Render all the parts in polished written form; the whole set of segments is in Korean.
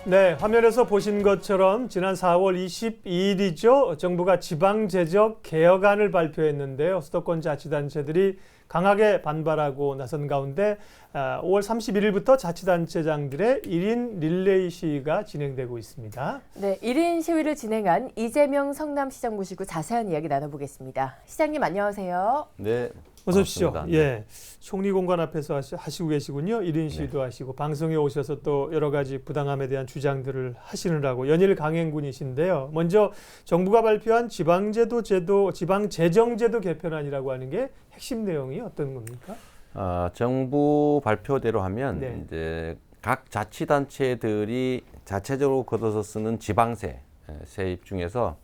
네, 화면에서 보신 것처럼 지난 4월 22일이죠. 정부가 지방재정 개혁안을 발표했는데요. 수도권 자치단체들이 강하게 반발하고 나선 가운데 5월 31일부터 자치단체장들의 1인 릴레이 시위가 진행되고 있습니다. 네, 1인 시위를 진행한 이재명 성남시장 모시고 자세한 이야기 나눠보겠습니다. 시장님 안녕하세요. 네. 어서 오십시오. 반갑습니다. 예, 총리 공관 앞에서 하시고 계시군요. 1인 시위도 하시고 방송에 오셔서 또 여러 가지 부당함에 대한 주장들을 하시느라고 연일 강행군이신데요. 먼저 정부가 발표한 지방재정제도 개편안이라고 하는 게 핵심 내용이 어떤 겁니까? 정부 발표대로 하면 네. 이제 각 자치단체들이 자체적으로 걷어서 쓰는 지방세 세입 중에서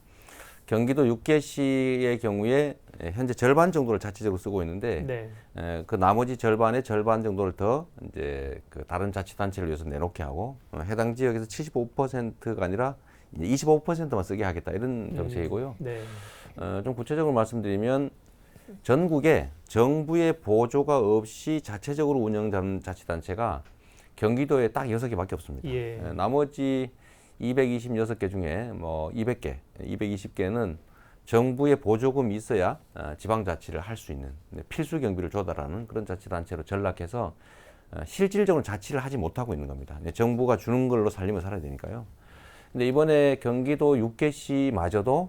경기도 6개시의 경우에 현재 절반 정도를 자체적으로 쓰고 있는데 네. 그 나머지 절반의 절반 정도를 더 이제 그 다른 자치단체를 위해서 내놓게 하고 해당 지역에서 75%가 아니라 25%만 쓰게 하겠다 이런 정책이고요. 네. 좀 구체적으로 말씀드리면 전국에 정부의 보조가 없이 자체적으로 운영하는 자치단체가 경기도에 딱 6개밖에 없습니다. 예. 나머지 226개 중에 뭐 200개, 220개는 정부의 보조금이 있어야 지방자치를 할 수 있는 필수 경비를 조달하는 그런 자치단체로 전락해서 실질적으로 자치를 하지 못하고 있는 겁니다. 정부가 주는 걸로 살림을 살아야 되니까요. 근데 이번에 경기도 6개시마저도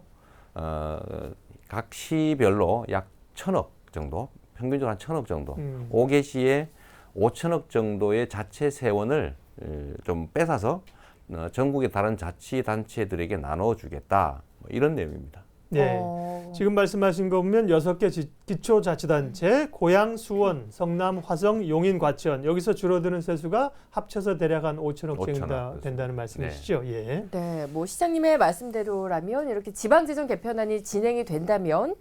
각 시별로 약 1,000억 정도, 평균적으로 한 1,000억 정도, 5개시에 5천억 정도의 자체 세원을 좀 뺏어서 전국의 다른 자치단체들에게 나눠주겠다, 뭐 이런 내용입니다. 네. 지금 말씀하신 거 보면 6개 기초자치단체, 고양, 수원, 성남, 화성, 용인, 과천 여기서 줄어드는 세수가 합쳐서 대략 한 5천억 정도 된다는 말씀이시죠? 네. 예. 네, 뭐 시장님의 말씀대로라면 이렇게 지방재정 개편안이 진행이 된다면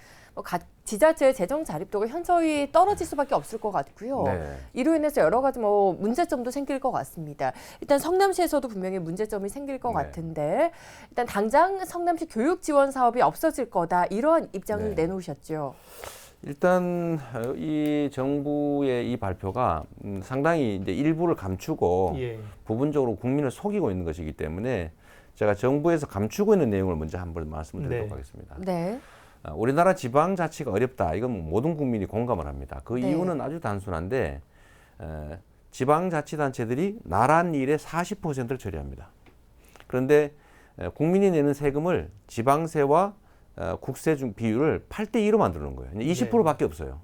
지자체의 재정 자립도가 현저히 떨어질 수밖에 없을 것 같고요. 네. 이로 인해서 여러 가지 뭐 문제점도 생길 것 같습니다. 일단 성남시에서도 분명히 문제점이 생길 것 네. 같은데 일단 당장 성남시 교육 지원 사업이 없어질 거다 이러한 입장을 네. 내놓으셨죠. 일단 이 정부의 이 발표가 상당히 이제 일부를 감추고 예. 부분적으로 국민을 속이고 있는 것이기 때문에 제가 정부에서 감추고 있는 내용을 먼저 한번 말씀을 드리도록 네. 하겠습니다. 네. 우리나라 지방자치가 어렵다. 이건 모든 국민이 공감을 합니다. 그 네. 이유는 아주 단순한데 지방자치단체들이 나란 일의 40%를 처리합니다. 그런데 국민이 내는 세금을 지방세와 국세 중 비율을 8대2로 만드는 거예요. 20%밖에 없어요.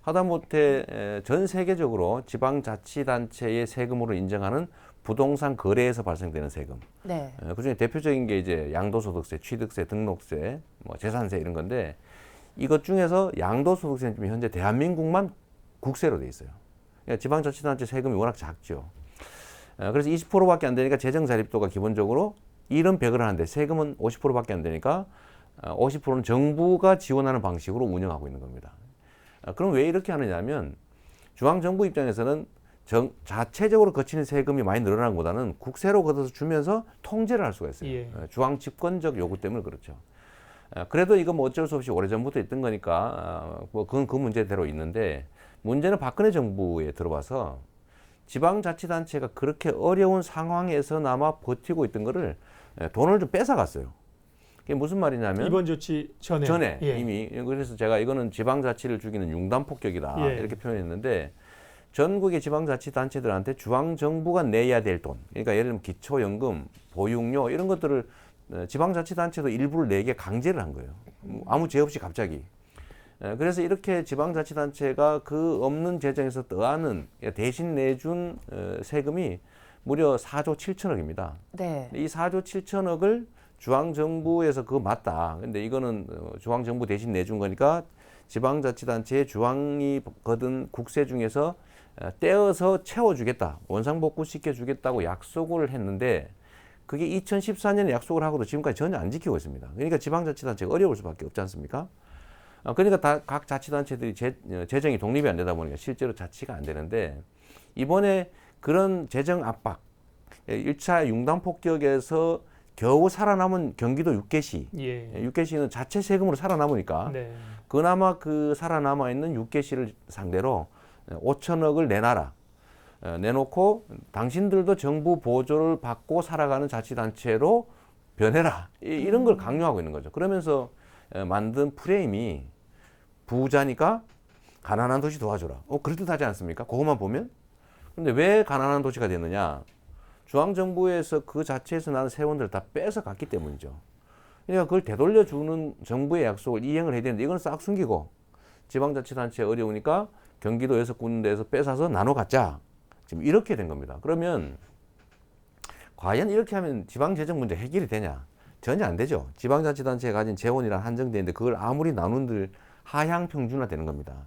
하다못해 전 세계적으로 지방자치단체의 세금으로 인정하는 부동산 거래에서 발생되는 세금. 네. 그중에 대표적인 게 이제 양도소득세, 취득세, 등록세, 뭐 재산세 이런 건데 이것 중에서 양도소득세는 지금 현재 대한민국만 국세로 돼 있어요. 그러니까 지방자치단체 세금이 워낙 작죠. 그래서 20%밖에 안 되니까 재정 자립도가 기본적으로 1은 100을 하는데 세금은 50%밖에 안 되니까 50%는 정부가 지원하는 방식으로 운영하고 있는 겁니다. 그럼 왜 이렇게 하느냐면 중앙정부 입장에서는 자체적으로 거치는 세금이 많이 늘어나는 것보다는 국세로 걷어서 주면서 통제를 할 수가 있어요. 예. 중앙 집권적 요구 때문에 그렇죠. 그래도 이건 뭐 어쩔 수 없이 오래전부터 있던 거니까 뭐 그건 그 문제대로 있는데 문제는 박근혜 정부에 들어와서 지방자치단체가 그렇게 어려운 상황에서나마 버티고 있던 거를 돈을 좀 뺏어갔어요. 그게 무슨 말이냐면 이번 조치 전에 예. 이미 그래서 제가 이거는 지방자치를 죽이는 융단폭격이다 예. 이렇게 표현했는데 전국의 지방자치단체들한테 중앙정부가 내야 될 돈, 그러니까 예를 들면 기초연금, 보육료 이런 것들을 지방자치단체도 일부를 내게 강제를 한 거예요. 아무 죄 없이 갑자기. 그래서 이렇게 지방자치단체가 그 없는 재정에서 떠안은 대신 내준 세금이 무려 4조 7천억입니다. 네. 이 4조 7천억을 중앙정부에서 그거 맞다. 근데 이거는 중앙정부 대신 내준 거니까 지방자치단체에 중앙이 거둔 국세 중에서 떼어서 채워주겠다. 원상복구 시켜주겠다고 약속을 했는데 그게 2014년에 약속을 하고도 지금까지 전혀 안 지키고 있습니다. 그러니까 지방자치단체가 어려울 수밖에 없지 않습니까? 그러니까 각 자치단체들이 재정이 독립이 안 되다 보니까 실제로 자치가 안 되는데 이번에 그런 재정 압박, 1차 융단폭격에서 겨우 살아남은 경기도 6개시, 예. 6개시는 자체 세금으로 살아남으니까 네. 그나마 그 살아남아 있는 6개시를 상대로 5천억을 내놔라. 내놓고 당신들도 정부 보조를 받고 살아가는 자치단체로 변해라. 이런 걸 강요하고 있는 거죠. 그러면서 만든 프레임이 부자니까 가난한 도시 도와줘라. 그럴듯하지 않습니까? 그것만 보면. 그런데 왜 가난한 도시가 됐느냐? 중앙정부에서 그 자체에서 나는 세원들을 다 뺏어 갔기 때문이죠. 그러니까 그걸 되돌려주는 정부의 약속을 이행을 해야 되는데 이건 싹 숨기고 지방자치단체 어려우니까 경기도 6군데에서 뺏어서 나눠 갖자. 지금 이렇게 된 겁니다. 그러면 과연 이렇게 하면 지방재정 문제 해결이 되냐? 전혀 안 되죠. 지방자치단체가 가진 재원이란 한정되어 있는데 그걸 아무리 나눈들 하향 평준화 되는 겁니다.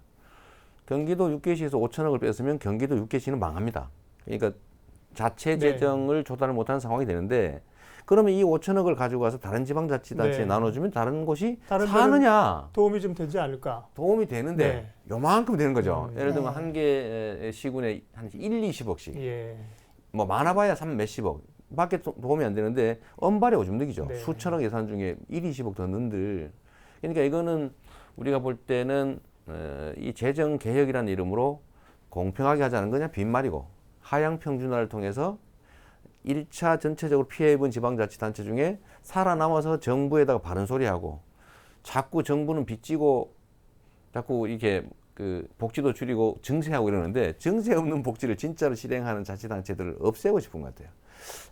경기도 6개시에서 5천억을 뺐으면 경기도 6개시는 망합니다. 그러니까 자체 재정을 조달을 못하는 상황이 되는데 그러면 이 5천억을 가지고 가서 다른 지방자치단체에 나눠주면 다른 곳이 사느냐? 도움이 좀 되지 않을까? 도움이 되는데 요만큼 되는 거죠. 예를 들면 네. 한 개 시군에 한 1, 20억씩. 예. 뭐 많아봐야 3 몇십억. 밖에 도움이 안 되는데 엄발의 오줌득이죠. 네. 수천억 예산 중에 1, 20억 더 넣는들. 그러니까 이거는 우리가 볼 때는 이 재정 개혁이라는 이름으로 공평하게 하자는 거냐 빈말이고 하향 평준화를 통해서 1차 전체적으로 피해 입은 지방자치단체 중에 살아남아서 정부에다가 바른 소리하고 자꾸 정부는 빚지고 자꾸 이렇게 그 복지도 줄이고 증세하고 이러는데 증세 없는 복지를 진짜로 실행하는 자치단체들을 없애고 싶은 것 같아요.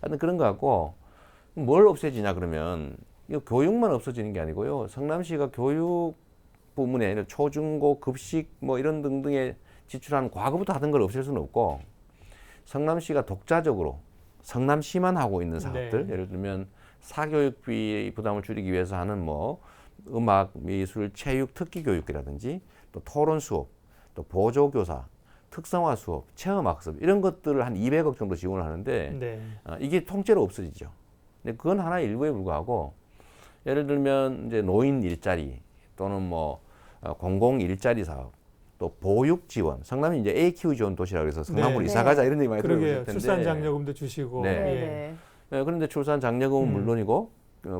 하여튼 그런 것 같고 뭘 없애지냐 그러면 이거 교육만 없어지는 게 아니고요. 성남시가 교육 부문에 초중고 급식 뭐 이런 등등에 지출하는 과거부터 하던 걸 없앨 수는 없고 성남시가 독자적으로 성남시만 하고 있는 사업들 예를 들면 사교육비 부담을 줄이기 위해서 하는 뭐 음악, 미술, 체육, 특기 교육이라든지 또 토론 수업, 또 보조교사, 특성화 수업, 체험학습 이런 것들을 한 200억 정도 지원을 하는데 이게 통째로 없어지죠. 근데 그건 하나의 일부에 불과하고 예를 들면 이제 노인 일자리 또는 뭐 공공 일자리 사업 또 보육 지원 성남이 이제 애 키우 지원 도시라고 해서 성남으로 이사 가자 이런 얘기 많이 들어보실 텐데 출산 장려금도 주시고 그런데 출산 장려금은 물론이고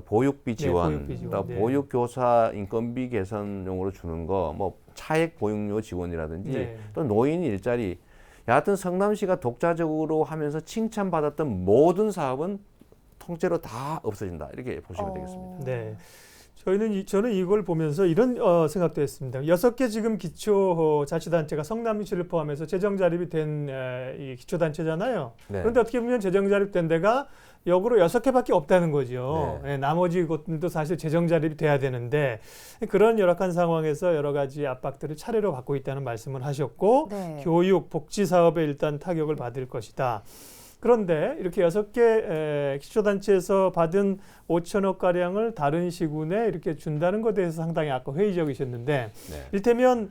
보육비 지원, 보육비 지원. 보육교사 인건비 개선용으로 주는 거, 뭐 차액 보육료 지원이라든지 또 노인 일자리. 여하튼 성남시가 독자적으로 하면서 칭찬받았던 모든 사업은 통째로 다 없어진다. 이렇게 보시면 되겠습니다. 네. 저는 이걸 보면서 이런 생각도 했습니다. 6개 지금 기초자치단체가 성남시를 포함해서 재정 자립이 된 이 기초단체잖아요. 그런데 어떻게 보면 재정 자립된 데가 역으로 6개밖에 없다는 거죠. 나머지 곳들도 사실 재정 자립이 돼야 되는데 그런 열악한 상황에서 여러 가지 압박들을 차례로 받고 있다는 말씀을 하셨고 교육, 복지 사업에 일단 타격을 받을 것이다. 그런데 이렇게 6개 기초단체에서 받은 5천억 가량을 다른 시군에 이렇게 준다는 것에 대해서 상당히 아까 회의적이셨는데 이를테면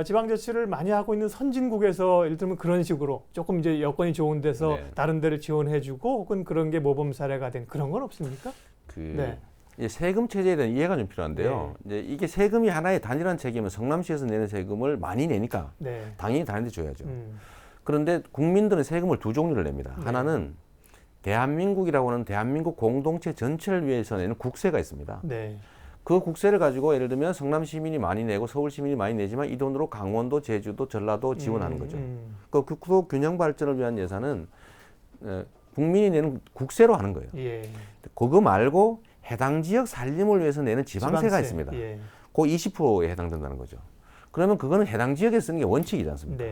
지방자치를 많이 하고 있는 선진국에서 예를 들면 그런 식으로 조금 이제 여건이 좋은 데서 다른 데를 지원해주고 혹은 그런 게 모범 사례가 된 그런 건 없습니까? 이제 세금 체제에 대한 이해가 좀 필요한데요. 이제 이게 세금이 하나의 단일한 책임은 성남시에서 내는 세금을 많이 내니까 당연히 다른 데 줘야죠. 그런데 국민들은 세금을 두 종류를 냅니다. 하나는 대한민국이라고 하는 대한민국 공동체 전체를 위해서 내는 국세가 있습니다. 그 국세를 가지고 예를 들면 성남 시민이 많이 내고 서울 시민이 많이 내지만 이 돈으로 강원도, 제주도, 전라도 지원하는 거죠. 그 국토 균형 발전을 위한 예산은 국민이 내는 국세로 하는 거예요. 그거 말고 해당 지역 살림을 위해서 내는 지방세가 있습니다. 그 20%에 해당된다는 거죠. 그러면 그거는 해당 지역에 쓰는 게 원칙이지 않습니까?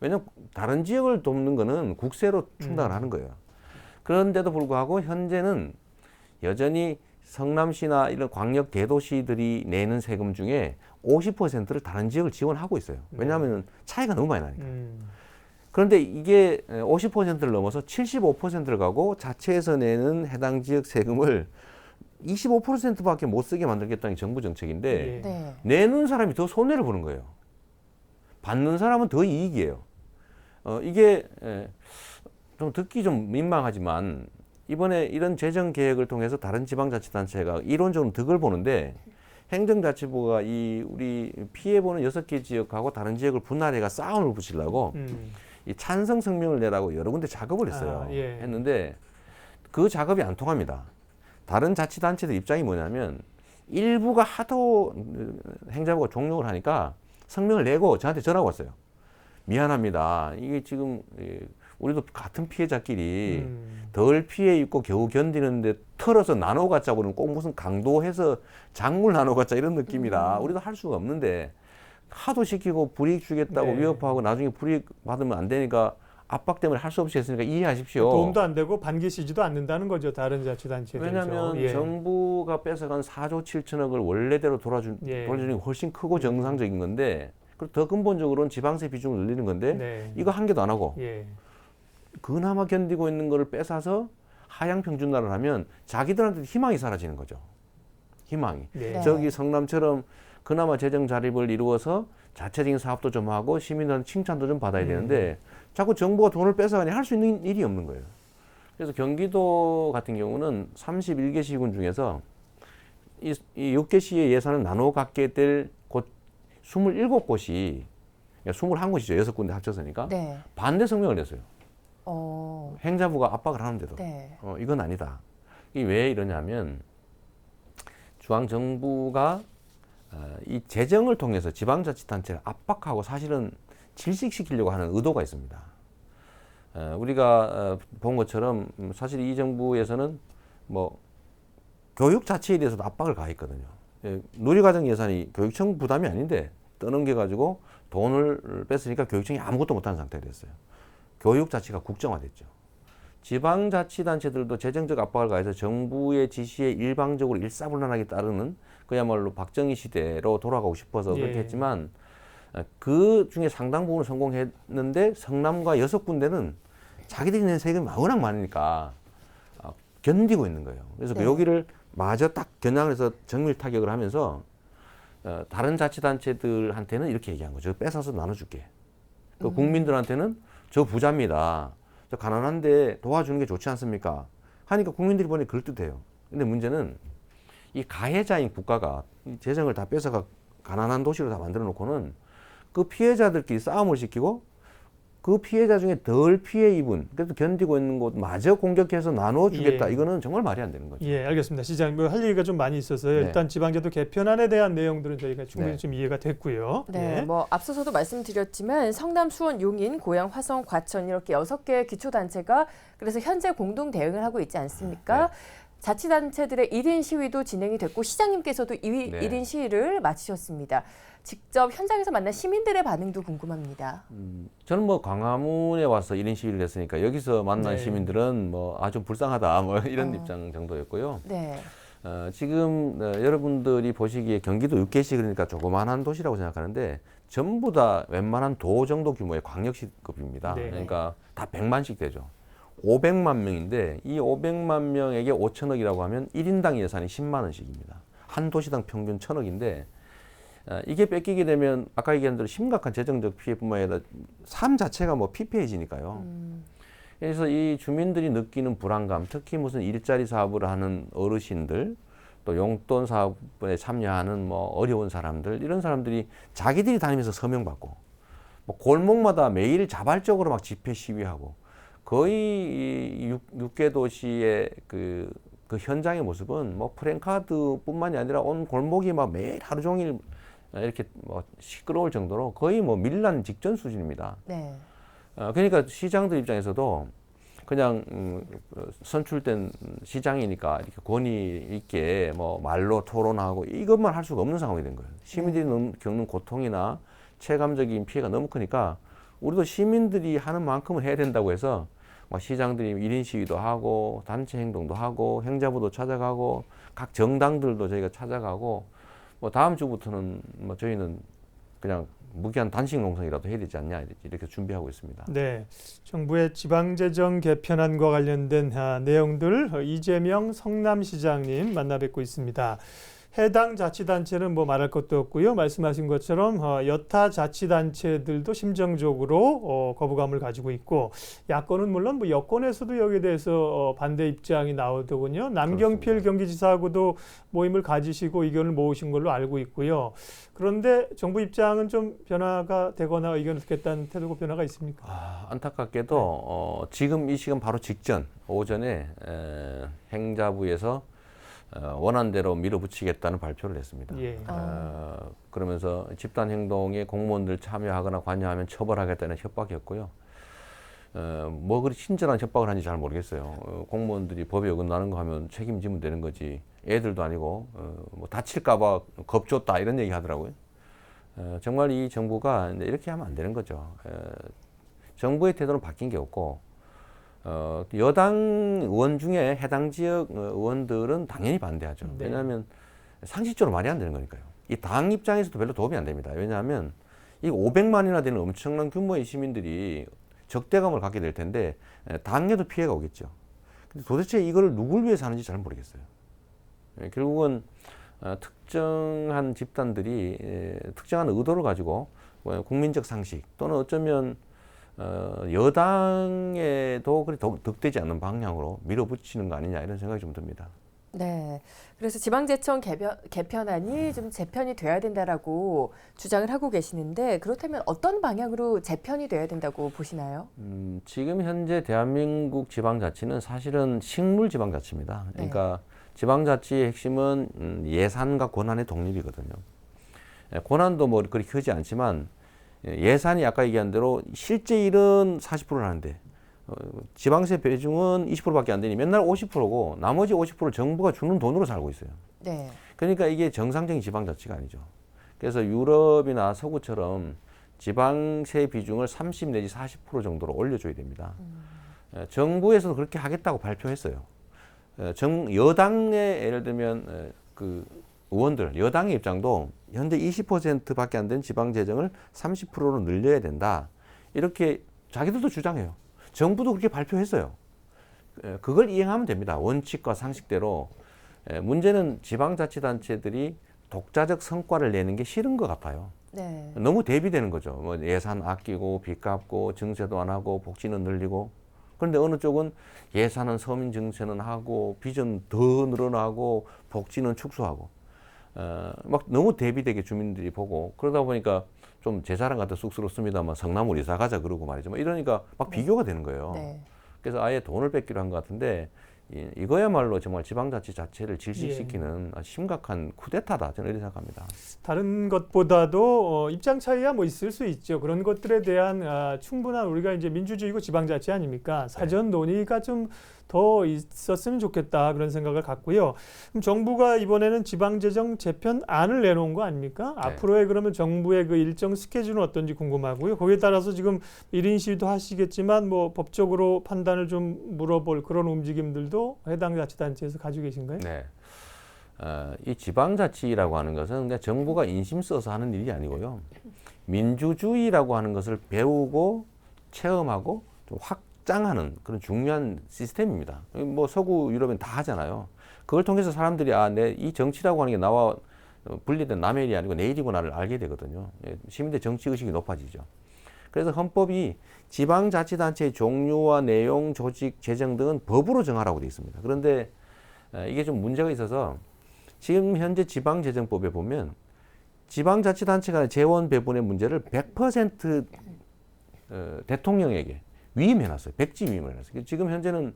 왜냐하면 다른 지역을 돕는 거는 국세로 충당을 하는 거예요. 그런데도 불구하고 현재는 여전히 성남시나 이런 광역 대도시들이 내는 세금 중에 50%를 다른 지역을 지원하고 있어요. 왜냐하면 차이가 너무 많이 나니까. 그런데 이게 50%를 넘어서 75%를 가고 자체에서 내는 해당 지역 세금을 25%밖에 못 쓰게 만들겠다는 게 정부 정책인데 내는 사람이 더 손해를 보는 거예요. 받는 사람은 더 이익이에요. 이게 좀 듣기 좀 민망하지만 이번에 이런 재정 계획을 통해서 다른 지방자치단체가 이론적으로 득을 보는데 행정자치부가 이 우리 피해보는 6개 지역하고 다른 지역을 분할해가 싸움을 붙이려고 이 찬성 성명을 내라고 여러 군데 작업을 했어요. 했는데 그 작업이 안 통합니다. 다른 자치단체들 입장이 뭐냐면 일부가 하도 행자부가 종용을 하니까 성명을 내고 저한테 전화가 왔어요. 미안합니다. 이게 지금 우리도 같은 피해자끼리 덜 피해 입고 겨우 견디는데 털어서 나눠 갖자고는 꼭 무슨 강도해서 작물 나눠 갖자 이런 느낌이라 우리도 할 수가 없는데 하도 시키고 불이익 주겠다고 네. 위협하고 나중에 불이익 받으면 안 되니까 압박 때문에 할 수 없이 했으니까 이해하십시오. 도움도 안 되고 반기시지도 않는다는 거죠. 다른 자치단체들. 왜냐하면 예. 정부가 뺏어간 4조 7천억을 원래대로 돌려주는 예. 게 훨씬 크고 정상적인 건데 그리고 더 근본적으로는 지방세 비중을 늘리는 건데 네. 이거 한 개도 안 하고 예. 그나마 견디고 있는 거를 뺏어서 하향 평준화를 하면 자기들한테 희망이 사라지는 거죠. 희망이. 네. 저기 성남처럼 그나마 재정 자립을 이루어서 자체적인 사업도 좀 하고 시민들한테 칭찬도 좀 받아야 되는데 자꾸 정부가 돈을 뺏어가니 할 수 있는 일이 없는 거예요. 그래서 경기도 같은 경우는 31개 시군 중에서 이 6개 시의 예산을 나눠 갖게 될 곳 27곳이 그러니까 21곳이죠. 6군데 합쳐서니까 네. 반대 성명을 냈어요. 행자부가 압박을 하는데도 네. 이건 아니다. 이게 왜 이러냐면 중앙정부가 이 재정을 통해서 지방자치단체를 압박하고 사실은 질식시키려고 하는 의도가 있습니다. 우리가 본 것처럼 사실 이 정부에서는 뭐 교육 자체에 대해서도 압박을 가했거든요. 누리과정 예산이 교육청 부담이 아닌데 떠넘겨가지고 돈을 뺐으니까 교육청이 아무것도 못하는 상태가 됐어요. 교육 자체가 국정화됐죠. 지방자치단체들도 재정적 압박을 가해서 정부의 지시에 일방적으로 일사불란하게 따르는 그야말로 박정희 시대로 돌아가고 싶어서 그렇게 예. 했지만 그 중에 상당 부분을 성공했는데 성남과 6군데는 자기들이 낸 세금이 워낙 많으니까 견디고 있는 거예요. 그래서 네. 여기를 마저 딱 겨냥을 해서 정밀 타격을 하면서 다른 자치단체들한테는 이렇게 얘기한 거죠. 뺏어서 나눠줄게. 그 국민들한테는 저 부자입니다. 저 가난한데 도와주는 게 좋지 않습니까? 하니까 국민들이 보니 그럴듯해요. 근데 문제는 이 가해자인 국가가 이 재정을 다 뺏어가 가난한 도시로 다 만들어 놓고는 그 피해자들끼리 싸움을 시키고 그 피해자 중에 덜 피해 입은 그래도 견디고 있는 곳 마저 공격해서 나눠주겠다. 예. 이거는 정말 말이 안 되는 거죠. 예, 알겠습니다. 시장님, 뭐 할 얘기가 좀 많이 있어서요. 네. 일단 지방제도 개편안에 대한 내용들은 저희가 충분히 네. 좀 이해가 됐고요. 네, 예. 뭐 앞서서도 말씀드렸지만 성남, 수원, 용인, 고양, 화성, 과천 이렇게 6개 기초단체가 그래서 현재 공동 대응을 하고 있지 않습니까? 네. 자치단체들의 1인 시위도 진행이 됐고 시장님께서도 네. 1인 시위를 마치셨습니다. 직접 현장에서 만난 시민들의 반응도 궁금합니다. 저는 뭐 광화문에 와서 1인 시위를 했으니까 여기서 만난 네. 시민들은 뭐 좀 불쌍하다 뭐 이런 입장 정도였고요. 네, 지금 여러분들이 보시기에 경기도 6개시 그러니까 조그만한 도시라고 생각하는데 전부 다 웬만한 도 정도 규모의 광역시급입니다. 네. 그러니까 다 100만씩 되죠. 500만 명인데 이 500만 명에게 5천억이라고 하면 1인당 예산이 10만 원씩입니다. 한 도시당 평균 1,000억인데 이게 뺏기게 되면 아까 얘기한 대로 심각한 재정적 피해뿐만 아니라 삶 자체가 뭐 피폐해지니까요. 그래서 이 주민들이 느끼는 불안감, 특히 무슨 일자리 사업을 하는 어르신들, 또 용돈 사업에 참여하는 뭐 어려운 사람들, 이런 사람들이 자기들이 다니면서 서명받고, 뭐 골목마다 매일 자발적으로 막 집회 시위하고, 거의 이 6개 도시의 그 현장의 모습은 뭐 프랜카드뿐만이 아니라 온 골목이 막 매일 하루 종일 이렇게 뭐 시끄러울 정도로 거의 뭐 밀란 직전 수준입니다. 네. 그러니까 시장들 입장에서도 그냥 선출된 시장이니까 이렇게 권위 있게 뭐 말로 토론하고 이것만 할 수가 없는 상황이 된 거예요. 시민들이 겪는 고통이나 체감적인 피해가 너무 크니까 우리도 시민들이 하는 만큼은 해야 된다고 해서 막 시장들이 1인 시위도 하고 단체 행동도 하고 행자부도 찾아가고 각 정당들도 저희가 찾아가고 뭐 다음 주부터는 뭐 저희는 그냥 무기한 단식 농성이라도 해야 되지 않냐 이렇게 준비하고 있습니다. 네, 정부의 지방재정 개편안과 관련된 내용들 이재명 성남시장님 만나 뵙고 있습니다. 해당 자치단체는 뭐 말할 것도 없고요. 말씀하신 것처럼 여타 자치단체들도 심정적으로 거부감을 가지고 있고 야권은 물론 뭐 여권에서도 여기에 대해서 반대 입장이 나오더군요. 남경필 경기지사하고도 모임을 가지시고 의견을 모으신 걸로 알고 있고요. 그런데 정부 입장은 좀 변화가 되거나 의견을 듣겠다는 태도고 변화가 있습니까? 안타깝게도 지금 이 시간 바로 직전 오전에 행자부에서 원안대로 밀어붙이겠다는 발표를 했습니다. 예. 그러면서 집단 행동에 공무원들 참여하거나 관여하면 처벌하겠다는 협박이었고요. 뭐 그리 친절한 협박을 하는지 잘 모르겠어요. 공무원들이 법에 어긋나는 거 하면 책임지면 되는 거지. 애들도 아니고 뭐 다칠까봐 겁줬다 이런 얘기 하더라고요. 정말 이 정부가 이렇게 하면 안 되는 거죠. 정부의 태도는 바뀐 게 없고 여당 의원 중에 해당 지역 의원들은 당연히 반대하죠. 네. 왜냐하면 상식적으로 말이 안 되는 거니까요. 이 당 입장에서도 별로 도움이 안 됩니다. 왜냐하면 이 500만이나 되는 엄청난 규모의 시민들이 적대감을 갖게 될 텐데 당에도 피해가 오겠죠. 근데 도대체 이걸 누굴 위해서 하는지 잘 모르겠어요. 결국은 특정한 집단들이 특정한 의도를 가지고 국민적 상식 또는 어쩌면 여당에도 그리 득되지 않는 방향으로 밀어붙이는 거 아니냐 이런 생각이 좀 듭니다. 네. 그래서 지방자치법 개편안이 좀 재편이 돼야 된다라고 주장을 하고 계시는데 그렇다면 어떤 방향으로 재편이 돼야 된다고 보시나요? 지금 현재 대한민국 지방자치는 사실은 식물 지방자치입니다. 그러니까 지방자치의 핵심은 예산과 권한의 독립이거든요. 권한도 뭐 그리 크지 않지만 예산이 아까 얘기한 대로 실제 일은 40%를 하는데 지방세 비중은 20%밖에 안 되니 맨날 50%고 나머지 50%를 정부가 주는 돈으로 살고 있어요. 네. 그러니까 이게 정상적인 지방자치가 아니죠. 그래서 유럽이나 서구처럼 지방세 비중을 30 내지 40% 정도로 올려줘야 됩니다. 정부에서도 그렇게 하겠다고 발표했어요. 여당의 예를 들면 그 의원들, 여당의 입장도 현재 20%밖에 안 된 지방재정을 30%로 늘려야 된다. 이렇게 자기들도 주장해요. 정부도 그렇게 발표했어요. 그걸 이행하면 됩니다. 원칙과 상식대로. 문제는 지방자치단체들이 독자적 성과를 내는 게 싫은 것 같아요. 네. 너무 대비되는 거죠. 뭐 예산 아끼고 빚 갚고 증세도 안 하고 복지는 늘리고. 그런데 어느 쪽은 예산은 서민 증세는 하고 빚은 더 늘어나고 복지는 축소하고. 막 너무 대비되게 주민들이 보고 그러다 보니까 좀 제 자랑 같아 쑥스럽습니다만 성남으로 이사 가자 그러고 말이죠. 이러니까 막 비교가 되는 거예요. 네. 그래서 아예 돈을 뺏기로 한 것 같은데 이거야말로 정말 지방자치 자체를 질식시키는 심각한 쿠데타다 저는 이렇게 생각합니다. 다른 것보다도 입장 차이가 뭐 있을 수 있죠. 그런 것들에 대한 충분한 우리가 이제 민주주의고 지방자치 아닙니까? 사전 논의가 좀 더 있었으면 좋겠다 그런 생각을 갖고요. 그럼 정부가 이번에는 지방재정 재편안을 내놓은 거 아닙니까? 네. 앞으로의 그러면 정부의 그 일정 스케줄은 어떤지 궁금하고요. 거기에 따라서 지금 1인 시위도 하시겠지만 뭐 법적으로 판단을 좀 물어볼 그런 움직임들도 해당 자치단체에서 가지고 계신가요? 네. 이 지방자치라고 하는 것은 그냥 정부가 인심 써서 하는 일이 아니고요. 민주주의라고 하는 것을 배우고 체험하고 좀 확장하는 그런 중요한 시스템입니다. 뭐 서구 유럽은 다 하잖아요. 그걸 통해서 사람들이 내 이 정치라고 하는 게 나와 분리된 남의 일이 아니고 내 일이구나를 알게 되거든요. 시민들 정치 의식이 높아지죠. 그래서 헌법이 지방자치단체의 종류와 내용, 조직, 재정 등은 법으로 정하라고 되어 있습니다. 그런데 이게 좀 문제가 있어서 지금 현재 지방재정법에 보면 지방자치단체가 재원 배분의 문제를 100% 대통령에게 위임해놨어요. 백지 위임을 해놨어요. 지금 현재는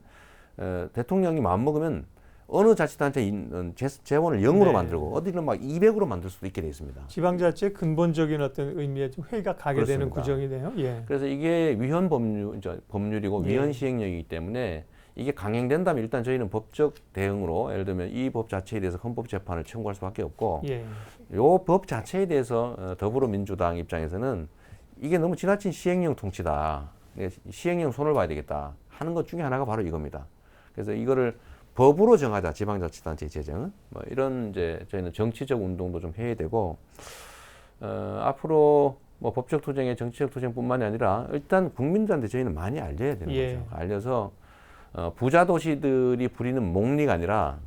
대통령이 마음먹으면 어느 자치단체 재원을 0으로 만들고 어디는 막 200으로 만들 수도 있게 되어 있습니다. 지방자치의 근본적인 어떤 의미에 좀 회의가 가게 되는 그렇습니다. 구정이네요. 예. 그래서 이게 위헌 법률이고 위헌 시행령이기 때문에 이게 강행된다면 일단 저희는 법적 대응으로 예를 들면 이 법 자체에 대해서 헌법재판을 청구할 수밖에 없고 예. 이 법 자체에 대해서 더불어민주당 입장에서는 이게 너무 지나친 시행령 통치다. 시행령 손을 봐야 되겠다 하는 것 중에 하나가 바로 이겁니다. 그래서 이거를 법으로 정하자 지방자치단체 재정은 뭐 이런 이제 저희는 정치적 운동도 좀 해야 되고 앞으로 뭐 법적 투쟁에 정치적 투쟁뿐만이 아니라 일단 국민들한테 저희는 많이 알려야 되는 거죠. 알려서 부자 도시들이 부리는 몽리가 아니라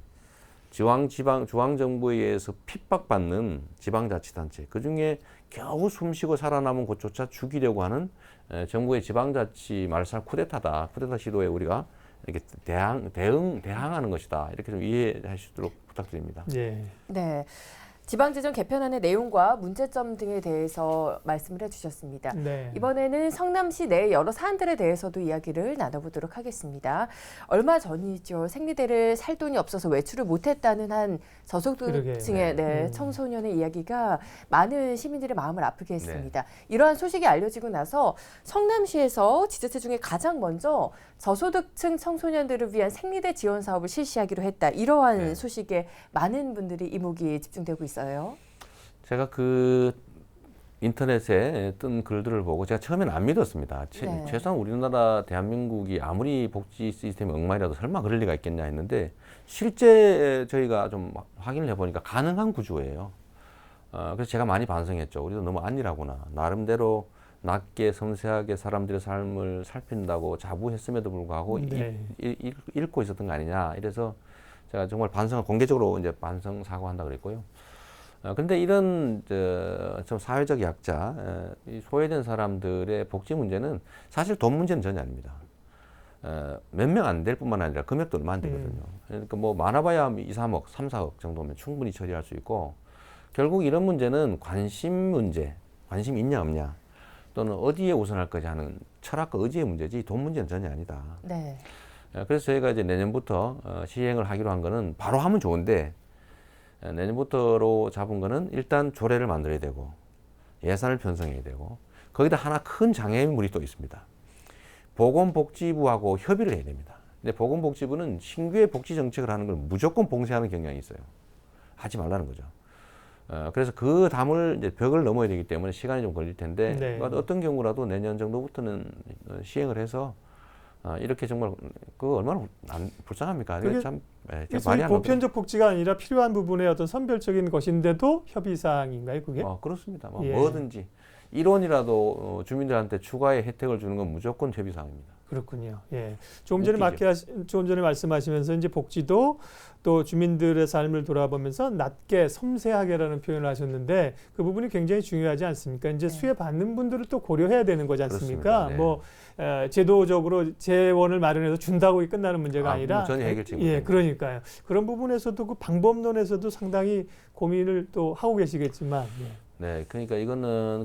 중앙정부에 의해서 핍박받는 지방자치단체 그중에 겨우 숨쉬고 살아남은 곳조차 죽이려고 하는 정부의 지방자치 말살 쿠데타 시도에 우리가 이렇게 대항하는 것이다. 이렇게 좀 이해하시도록 부탁드립니다. 예. 네. 지방재정 개편안의 내용과 문제점 등에 대해서 말씀을 해주셨습니다. 네. 이번에는 성남시 내 여러 사안들에 대해서도 이야기를 나눠보도록 하겠습니다. 얼마 전이죠. 생리대를 살 돈이 없어서 외출을 못했다는 한 저소득층의 청소년의 이야기가 많은 시민들의 마음을 아프게 했습니다. 이러한 소식이 알려지고 나서 성남시에서 지자체 중에 가장 먼저 저소득층 청소년들을 위한 생리대 지원 사업을 실시하기로 했다. 이러한 소식에 많은 분들이 이목이 집중되고 있어요. 제가 그 인터넷에 뜬 글들을 보고 제가 처음에는 안 믿었습니다. 최소한 우리나라 대한민국이 아무리 복지 시스템이 엉망이라도 설마 그럴 리가 있겠냐 했는데 실제 저희가 좀 확인을 해보니까 가능한 구조예요. 그래서 제가 많이 반성했죠. 우리도 너무 안일하구나. 나름대로 낮게 섬세하게 사람들의 삶을 살핀다고 자부했음에도 불구하고 잃고 있었던 거 아니냐. 이래서 제가 정말 반성을 공개적으로 이제 반성 사과한다 그랬고요. 근데 이런 좀 사회적 약자, 이 소외된 사람들의 복지 문제는 사실 돈 문제는 전혀 아닙니다. 몇 명 안 될 뿐만 아니라 금액도 얼마 안 되거든요. 그러니까 뭐 많아봐야 2, 3억, 3, 4억 정도면 충분히 처리할 수 있고 결국 이런 문제는 관심 문제, 관심 있냐 없냐 또는 어디에 우선할 거지 하는 철학과 의지의 문제지 돈 문제는 전혀 아니다. 네. 그래서 저희가 이제 내년부터 시행을 하기로 한 거는 바로 하면 좋은데 내년부터로 잡은 거는 일단 조례를 만들어야 되고 예산을 편성해야 되고 거기다 하나 큰 장애물이 또 있습니다. 보건복지부하고 협의를 해야 됩니다. 근데 보건복지부는 신규의 복지 정책을 하는 걸 무조건 봉쇄하는 경향이 있어요. 하지 말라는 거죠. 그래서 그 담을 이제 벽을 넘어야 되기 때문에 시간이 좀 걸릴 텐데 어떤 경우라도 내년 정도부터는 시행을 해서 이렇게 정말 그거 얼마나 불쌍합니까? 그게 참 말이 보편적 복지가 아니라 필요한 부분의 어떤 선별적인 것인데도 협의 사항인가요, 그게? 그렇습니다. 뭐든지 1원이라도 주민들한테 추가의 혜택을 주는 건 무조건 협의 사항입니다. 그렇군요. 예. 조금 전에 말씀하시면서 이제 복지도 또 주민들의 삶을 돌아보면서 낮게 섬세하게라는 표현을 하셨는데 그 부분이 굉장히 중요하지 않습니까? 이제 수혜 받는 분들을 또 고려해야 되는 거지 않습니까? 뭐 제도적으로 재원을 마련해서 준다고 끝나는 문제가 아니라 전혀 해결책. 그러니까요. 그런 부분에서도 그 방법론에서도 상당히 고민을 또 하고 계시겠지만. 네, 그러니까 이거는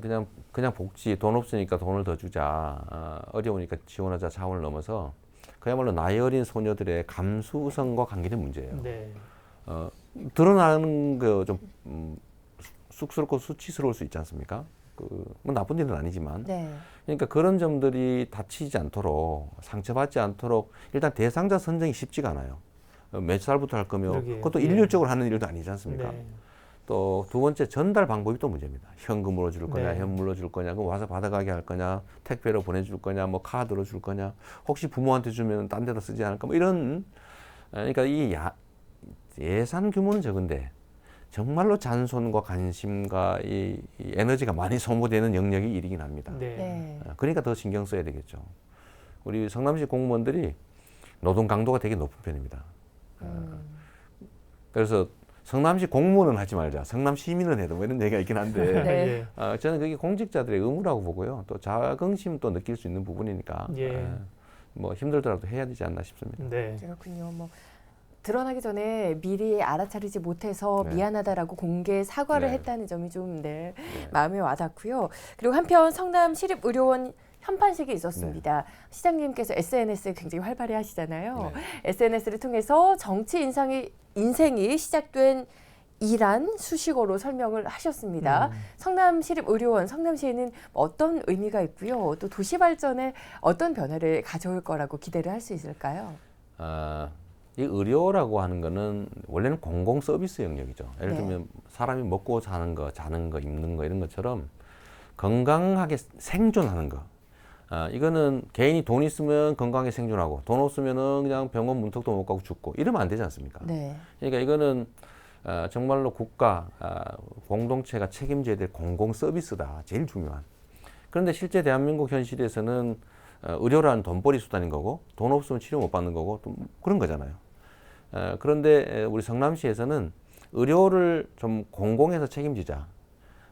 그냥 복지, 돈 없으니까 돈을 더 주자, 어려우니까 지원하자 차원을 넘어서 그야말로 나이 어린 소녀들의 감수성과 관계된 문제예요. 드러나는 거 좀 쑥스럽고 수치스러울 수 있지 않습니까? 뭐 나쁜 일은 아니지만. 그러니까 그런 점들이 다치지 않도록, 상처받지 않도록 일단 대상자 선정이 쉽지가 않아요. 몇 살부터 할 거며 그것도 일률적으로 하는 일도 아니지 않습니까? 또 두 번째 전달 방법이 또 문제입니다. 현금으로 줄 거냐, 현물로 줄 거냐, 그럼 와서 받아가게 할 거냐, 택배로 보내줄 거냐, 뭐 카드로 줄 거냐, 혹시 부모한테 주면 딴 데다 쓰지 않을까, 뭐 이런. 그러니까 이 예산 규모는 적은데 정말로 잔손과 관심과 이 에너지가 많이 소모되는 영역이 일이긴 합니다. 그러니까 더 신경 써야 되겠죠. 우리 성남시 공무원들이 노동 강도가 되게 높은 편입니다. 그래서 성남시 공무원은 하지 말자, 성남 시민은 해도 뭐 이런 얘기가 있긴 한데 저는 그게 공직자들의 의무라고 보고요. 또 자긍심 또 느낄 수 있는 부분이니까 뭐 힘들더라도 해야 되지 않나 싶습니다. 그렇군요. 뭐 드러나기 전에 미리 알아차리지 못해서 미안하다라고 공개 사과를 했다는 점이 좀 마음에 와닿고요. 그리고 한편 성남 시립의료원 현판식이 있었습니다. 시장님께서 SNS에 굉장히 활발히 하시잖아요. SNS를 통해서 정치 인생이 시작된 이란 수식어로 설명을 하셨습니다. 성남시립의료원, 성남시에는 어떤 의미가 있고요. 또 도시 발전에 어떤 변화를 가져올 거라고 기대를 할 수 있을까요? 이 의료라고 하는 거는 원래는 공공 서비스 영역이죠. 예를 들면 사람이 먹고 사는 거, 자는 거, 입는 거 이런 것처럼 건강하게 생존하는 거. 이거는 개인이 돈 있으면 건강하게 생존하고 돈 없으면은 그냥 병원 문턱도 못 가고 죽고 이러면 안 되지 않습니까? 그러니까 이거는 정말로 국가, 공동체가 책임져야 될 공공 서비스다. 제일 중요한. 그런데 실제 대한민국 현실에서는 의료라는 돈벌이 수단인 거고 돈 없으면 치료 못 받는 거고 또 그런 거잖아요. 그런데 우리 성남시에서는 의료를 좀 공공에서 책임지자.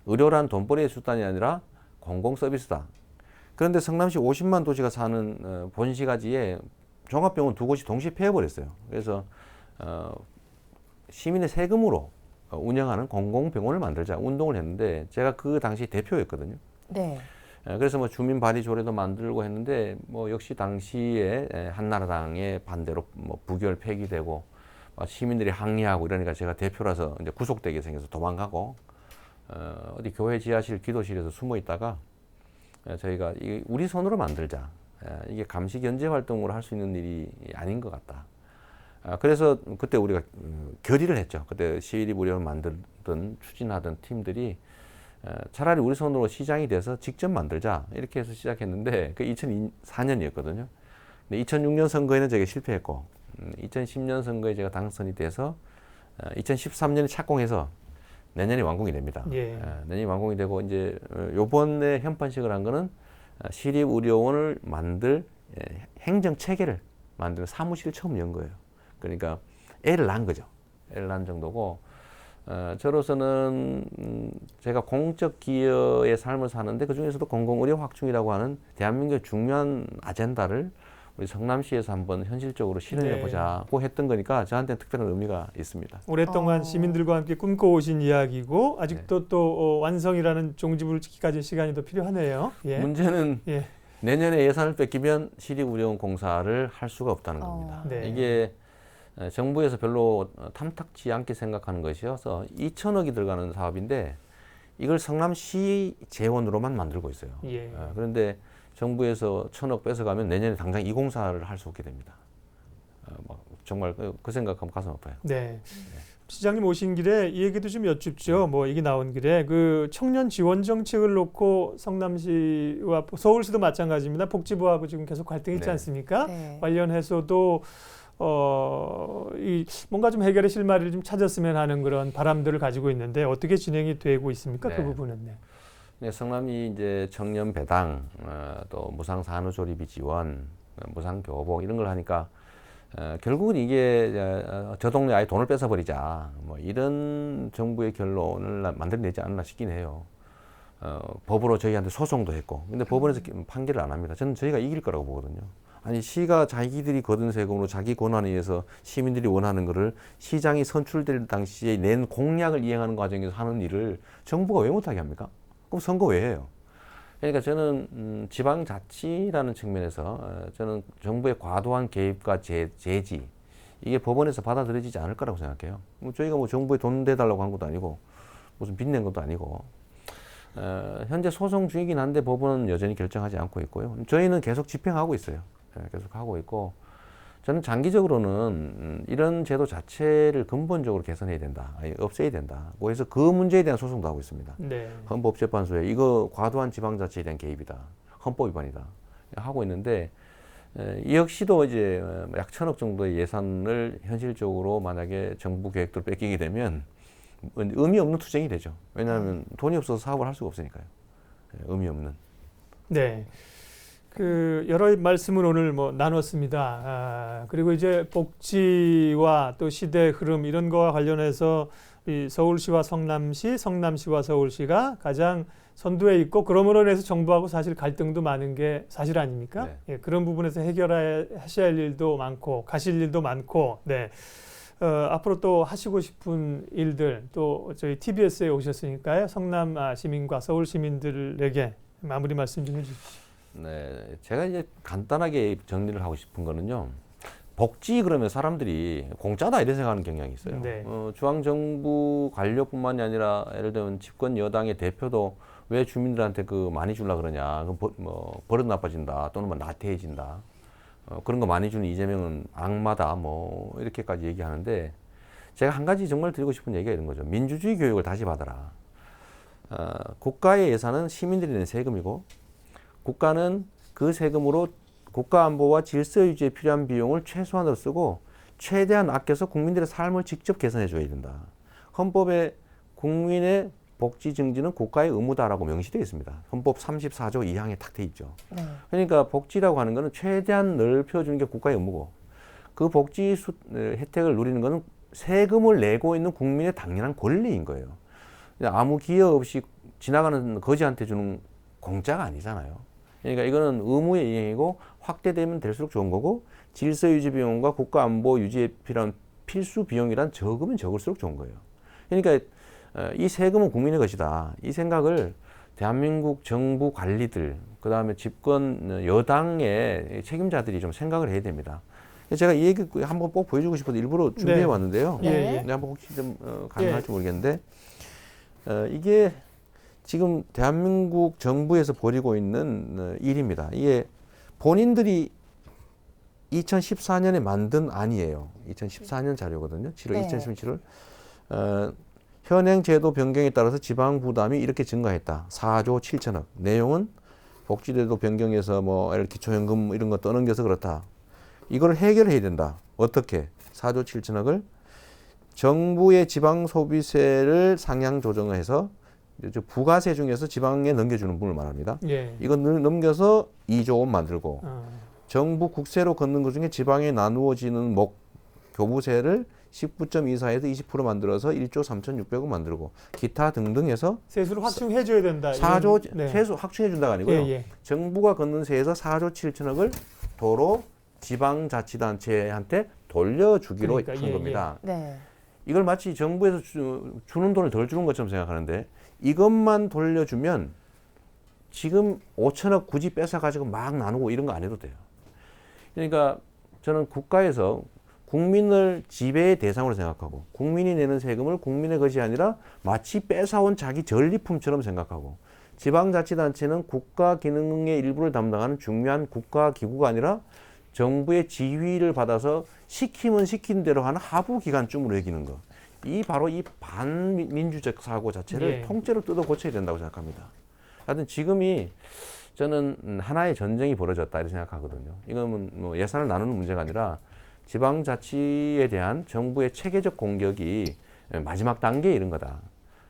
의료라는 돈벌이의 수단이 아니라 공공 서비스다. 그런데 성남시 50만 도시가 사는 본시가지에 종합병원 2곳이 동시에 폐해버렸어요. 그래서 시민의 세금으로 운영하는 공공병원을 만들자 운동을 했는데 제가 그 당시 대표였거든요. 네. 그래서 뭐 주민 발의 조례도 만들고 했는데 뭐 역시 당시에 한나라당의 반대로 뭐 부결 폐기되고 시민들이 항의하고 이러니까 제가 대표라서 이제 구속되게 생겨서 도망가고 어디 교회 지하실 기도실에서 숨어 있다가 저희가 우리 손으로 만들자. 이게 감시 견제 활동으로 할 수 있는 일이 아닌 것 같다. 그래서 그때 우리가 결의를 했죠. 그때 시립의료원 만들던 추진하던 팀들이 차라리 우리 손으로 시장이 돼서 직접 만들자 이렇게 해서 시작했는데 그 2004년이었거든요. 근데 2006년 선거에는 제가 실패했고 2010년 선거에 제가 당선이 돼서 2013년에 착공해서 내년에 완공이 됩니다. 예. 내년에 완공이 되고 이제 요번에 현판식을 한 거는 시립의료원을 만들 행정 체계를 만드는 사무실을 처음 연 거예요. 그러니까 애를 낳은 거죠. 애를 낳은 정도고 저로서는 제가 공적 기여의 삶을 사는데 그 중에서도 공공의료 확충이라고 하는 대한민국의 중요한 아젠다를 우리 성남시에서 한번 현실적으로 실현해 보자고 했던 거니까 저한테는 특별한 의미가 있습니다. 오랫동안 시민들과 함께 꿈꿔오신 이야기고 아직도 또 완성이라는 종지부를 찍기까지 시간이 더 필요하네요. 예. 문제는 예. 내년에 예산을 뺏기면 시립의료원 공사를 할 수가 없다는 겁니다. 네. 이게 정부에서 별로 탐탁지 않게 생각하는 것이어서 2천억이 들어가는 사업인데 이걸 성남시 재원으로만 만들고 있어요. 예. 그런데 정부에서 1,000억 뺏어가면 내년에 당장 이 공사를 할 수 없게 됩니다. 정말 그 생각하면 가슴 아파요. 네. 시장님 오신 길에 이 얘기도 좀 여쭙죠. 뭐 얘기 나온 길에 그 청년 지원 정책을 놓고 성남시와 서울시도 마찬가지입니다. 복지부하고 지금 계속 갈등이 있지 네. 않습니까? 네. 관련해서도 이 뭔가 좀 해결의 실마리를 좀 찾았으면 하는 그런 바람들을 가지고 있는데 어떻게 진행이 되고 있습니까? 네. 그 부분은. 네. 네, 성남이 이제 청년 배당, 또 무상 산후조리비 지원, 무상 교복 이런 걸 하니까 결국은 이게 저 동네 아예 돈을 뺏어버리자 뭐 이런 정부의 결론을 만들어내지 않나 싶긴 해요. 법으로 저희한테 소송도 했고, 근데 법원에서 판결을 안 합니다. 저는 저희가 이길 거라고 보거든요. 아니 시가 자기들이 거둔 세금으로 자기 권한에 의해서 시민들이 원하는 거를 시장이 선출될 당시에 낸 공약을 이행하는 과정에서 하는 일을 정부가 왜 못하게 합니까? 그럼 선거 왜 해요? 그러니까 저는 지방자치라는 측면에서 저는 정부의 과도한 개입과 제지 이게 법원에서 받아들여지지 않을 거라고 생각해요. 저희가 뭐 정부에 돈 대달라고 한 것도 아니고 무슨 빚낸 것도 아니고 현재 소송 중이긴 한데 법원은 여전히 결정하지 않고 있고요. 저희는 계속 집행하고 있어요. 계속 하고 있고 저는 장기적으로는 이런 제도 자체를 근본적으로 개선해야 된다, 없애야 된다. 그래서 그 문제에 대한 소송도 하고 있습니다. 네. 헌법재판소에 이거 과도한 지방자치에 대한 개입이다, 헌법 위반이다 하고 있는데 이 역시도 이제 약 1,000억 정도의 예산을 현실적으로 만약에 정부 계획대로 뺏기게 되면 의미 없는 투쟁이 되죠. 왜냐하면 돈이 없어서 사업을 할 수가 없으니까요. 의미 없는. 네. 그 여러 말씀을 오늘 뭐 나눴습니다. 그리고 이제 복지와 또 시대 흐름 이런 거와 관련해서 이 서울시와 성남시, 성남시와 서울시가 가장 선두에 있고 그러므로 인해서 정부하고 사실 갈등도 많은 게 사실 아닙니까? 네. 예, 그런 부분에서 해결하셔야 할 일도 많고 가실 일도 많고, 네. 앞으로 또 하시고 싶은 일들 또 저희 TBS에 오셨으니까요. 성남 시민과 서울 시민들에게 마무리 말씀 좀 해주십시오. 네, 제가 이제 간단하게 정리를 하고 싶은 거는요. 복지 그러면 사람들이 공짜다 이런 생각하는 경향이 있어요. 네. 중앙정부 관료뿐만이 아니라 예를 들면 집권 여당의 대표도 왜 주민들한테 그 많이 주려 그러냐, 뭐 버릇 나빠진다 또는 뭐 나태해진다, 그런 거 많이 주는 이재명은 악마다 뭐 이렇게까지 얘기하는데 제가 한 가지 정말 드리고 싶은 얘기가 이런 거죠. 민주주의 교육을 다시 받아라. 국가의 예산은 시민들이 낸 세금이고 국가는 그 세금으로 국가 안보와 질서 유지에 필요한 비용을 최소한으로 쓰고 최대한 아껴서 국민들의 삶을 직접 개선해 줘야 된다. 헌법에 국민의 복지 증진은 국가의 의무다라고 명시되어 있습니다. 헌법 34조 2항에 딱 돼 있죠. 네. 그러니까 복지라고 하는 것은 최대한 넓혀주는 게 국가의 의무고 그 복지 혜택을 누리는 것은 세금을 내고 있는 국민의 당연한 권리인 거예요. 아무 기여 없이 지나가는 거지한테 주는 공짜가 아니잖아요. 그러니까 이거는 의무의 이행이고 확대되면 될수록 좋은 거고 질서 유지 비용과 국가 안보 유지에 필요한 필수 비용이란 적으면 적을수록 좋은 거예요. 그러니까 이 세금은 국민의 것이다. 이 생각을 대한민국 정부 관리들, 그다음에 집권 여당의 책임자들이 좀 생각을 해야 됩니다. 제가 이 얘기 한번 꼭 보여주고 싶어서 일부러 준비해 왔는데요. 예, 예. 근데 한번 혹시 좀 가능할지 모르겠는데 이게 지금 대한민국 정부에서 벌이고 있는 일입니다. 이게 본인들이 2014년에 만든 안이에요. 2014년 자료거든요. 7월 네. 2017월. 현행 제도 변경에 따라서 지방 부담이 이렇게 증가했다. 4조 7천억. 내용은 복지제도 변경해서 뭐 기초연금 이런 거 떠넘겨서 그렇다. 이걸 해결해야 된다. 어떻게? 4조 7천억을 정부의 지방 소비세를 상향 조정해서 부가세 중에서 지방에 넘겨주는 부분을 말합니다. 예. 이건 넘겨서 2조 원 만들고 어. 정부 국세로 걷는 것 중에 지방에 나누어지는 교부세를 19.24에서 20% 만들어서 1조 3,600억 만들고 기타 등등 해서 세수를 확충해줘야 된다. 4조 이런- 네. 세수 확충해 준다가 아니고요. 예, 예. 정부가 걷는 세에서 4조 7천억을 도로 지방자치단체한테 돌려주기로 그러니까, 한 예, 겁니다. 네. 이걸 마치 정부에서 주는 돈을 덜 주는 것처럼 생각하는데 이것만 돌려주면 지금 5천억 굳이 뺏어가지고 막 나누고 이런 거 안 해도 돼요. 그러니까 저는 국가에서 국민을 지배의 대상으로 생각하고 국민이 내는 세금을 국민의 것이 아니라 마치 뺏어온 자기 전리품처럼 생각하고 지방자치단체는 국가 기능의 일부를 담당하는 중요한 국가기구가 아니라 정부의 지휘를 받아서 시키면 시킨 대로 하는 하부기관쯤으로 여기는 거. 바로 이 반민주적 사고 자체를 예. 통째로 뜯어 고쳐야 된다고 생각합니다. 하여튼 지금이 저는 하나의 전쟁이 벌어졌다 이렇게 생각하거든요. 이건 뭐 예산을 나누는 문제가 아니라 지방자치에 대한 정부의 체계적 공격이 마지막 단계에 이른 거다.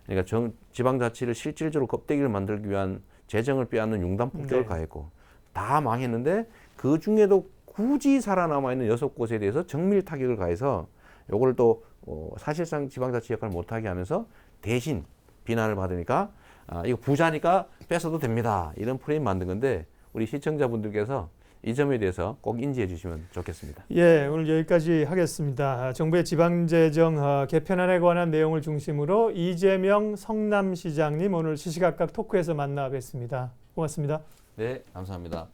그러니까 지방자치를 실질적으로 껍데기를 만들기 위한 재정을 빼앗는 융단폭격을 네. 가했고 다 망했는데 그 중에도 굳이 살아남아 있는 6곳에 대해서 정밀 타격을 가해서 요걸 또 사실상 지방자치 역할을 못하게 하면서 대신 비난을 받으니까 이거 부자니까 뺏어도 됩니다. 이런 프레임 만든 건데 우리 시청자분들께서 이 점에 대해서 꼭 인지해 주시면 좋겠습니다. 예, 오늘 여기까지 하겠습니다. 정부의 지방재정 개편안에 관한 내용을 중심으로 이재명 성남시장님 오늘 시시각각 토크에서 만나 뵙습니다. 고맙습니다. 네, 감사합니다.